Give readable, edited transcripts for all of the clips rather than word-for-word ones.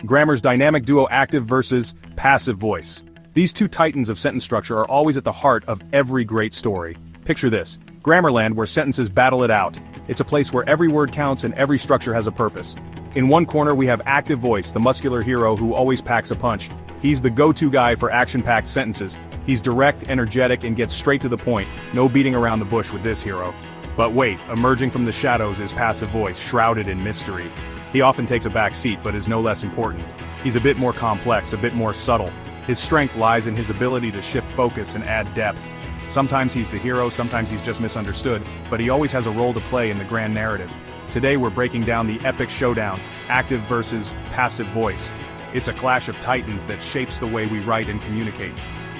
Grammar's dynamic duo active versus passive voice. These two titans of sentence structure are always at the heart of every great story. Picture this: Grammarland, where sentences battle it out. It's a place where every word counts and every structure has a purpose. In one corner we have active voice, the muscular hero who always packs a punch. He's the go-to guy for action-packed sentences. He's direct, energetic, and gets straight to the point. No beating around the bush with this hero. But wait, emerging from the shadows is passive voice, shrouded in mystery. He often takes a back seat, but is no less important. He's a bit more complex, a bit more subtle. His strength lies in his ability to shift focus and add depth. Sometimes he's the hero, sometimes he's just misunderstood, but he always has a role to play in the grand narrative. Today we're breaking down the epic showdown, active versus passive voice. It's a clash of titans that shapes the way we write and communicate.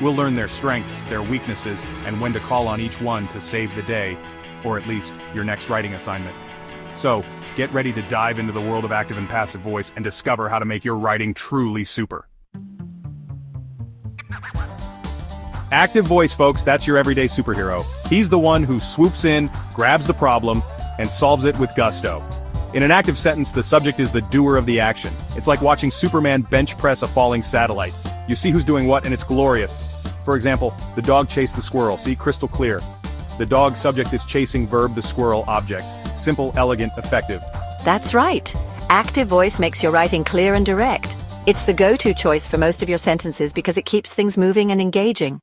We'll learn their strengths, their weaknesses, and when to call on each one to save the day, or at least your next writing assignment. So, get ready to dive into the world of active and passive voice and discover how to make your writing truly super. Active voice, folks, that's your everyday superhero. He's the one who swoops in, grabs the problem, and solves it with gusto. In an active sentence, the subject is the doer of the action. It's like watching Superman bench press a falling satellite. You see who's doing what, and it's glorious. For example, the dog chased the squirrel. See, crystal clear. The dog subject is chasing verb, the squirrel object. Simple, elegant, effective. That's right. Active voice makes your writing clear and direct. It's the go-to choice for most of your sentences because it keeps things moving and engaging.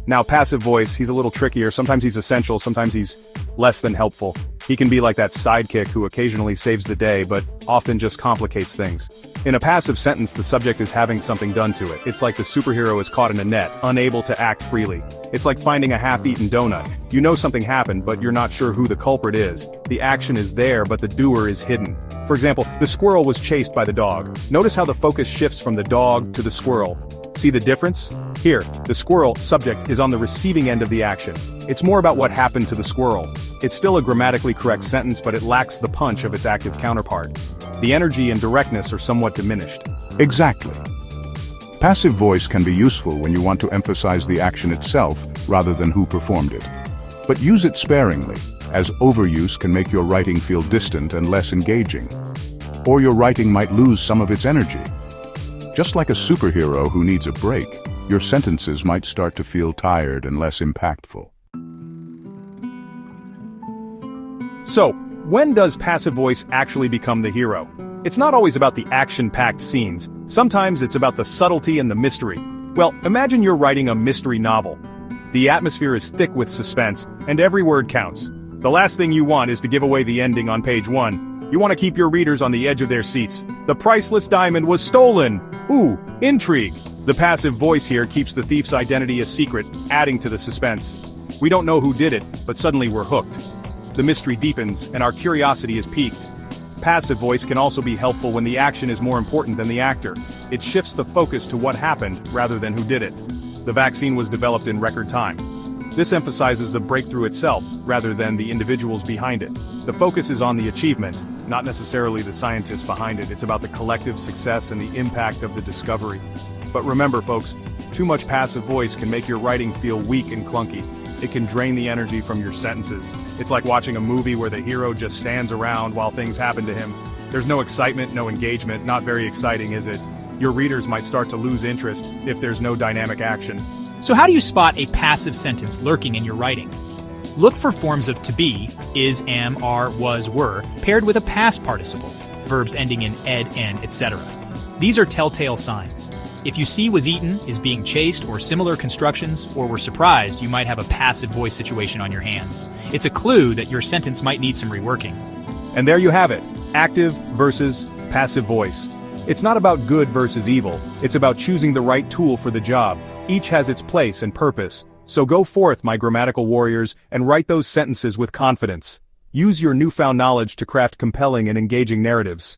Now, passive voice, he's a little trickier. Sometimes he's essential, sometimes he's less than helpful. He can be like that sidekick who occasionally saves the day, but often just complicates things. In a passive sentence, the subject is having something done to it. It's like the superhero is caught in a net, unable to act freely. It's like finding a half-eaten donut. You know something happened, but you're not sure who the culprit is. The action is there, but the doer is hidden. For example, the squirrel was chased by the dog. Notice how the focus shifts from the dog to the squirrel. See the difference? Here, the squirrel subject is on the receiving end of the action. It's more about what happened to the squirrel. It's still a grammatically correct sentence, but it lacks the punch of its active counterpart. The energy and directness are somewhat diminished. Exactly. Passive voice can be useful when you want to emphasize the action itself rather than who performed it. But use it sparingly, as overuse can make your writing feel distant and less engaging. Or your writing might lose some of its energy. Just like a superhero who needs a break, your sentences might start to feel tired and less impactful. So, when does passive voice actually become the hero? It's not always about the action-packed scenes. Sometimes it's about the subtlety and the mystery. Well, imagine you're writing a mystery novel. The atmosphere is thick with suspense, and every word counts. The last thing you want is to give away the ending on page 1. You want to keep your readers on the edge of their seats. The priceless diamond was stolen! Ooh, intrigue! The passive voice here keeps the thief's identity a secret, adding to the suspense. We don't know who did it, but suddenly we're hooked. The mystery deepens, and our curiosity is piqued. Passive voice can also be helpful when the action is more important than the actor. It shifts the focus to what happened, rather than who did it. The vaccine was developed in record time. This emphasizes the breakthrough itself, rather than the individuals behind it. The focus is on the achievement, not necessarily the scientists behind it. It's about the collective success and the impact of the discovery. But remember, folks, too much passive voice can make your writing feel weak and clunky. It can drain the energy from your sentences. It's like watching a movie where the hero just stands around while things happen to him. There's no excitement, no engagement, not very exciting, is it? Your readers might start to lose interest if there's no dynamic action. So how do you spot a passive sentence lurking in your writing? Look for forms of to be, is, am, are, was, were, paired with a past participle, verbs ending in ed, and, etc. These are telltale signs. If you see was eaten, is being chased, or similar constructions, or were surprised, you might have a passive voice situation on your hands. It's a clue that your sentence might need some reworking. And there you have it, active versus passive voice. It's not about good versus evil, it's about choosing the right tool for the job. Each has its place and purpose. So go forth, my grammatical warriors, and write those sentences with confidence. Use your newfound knowledge to craft compelling and engaging narratives.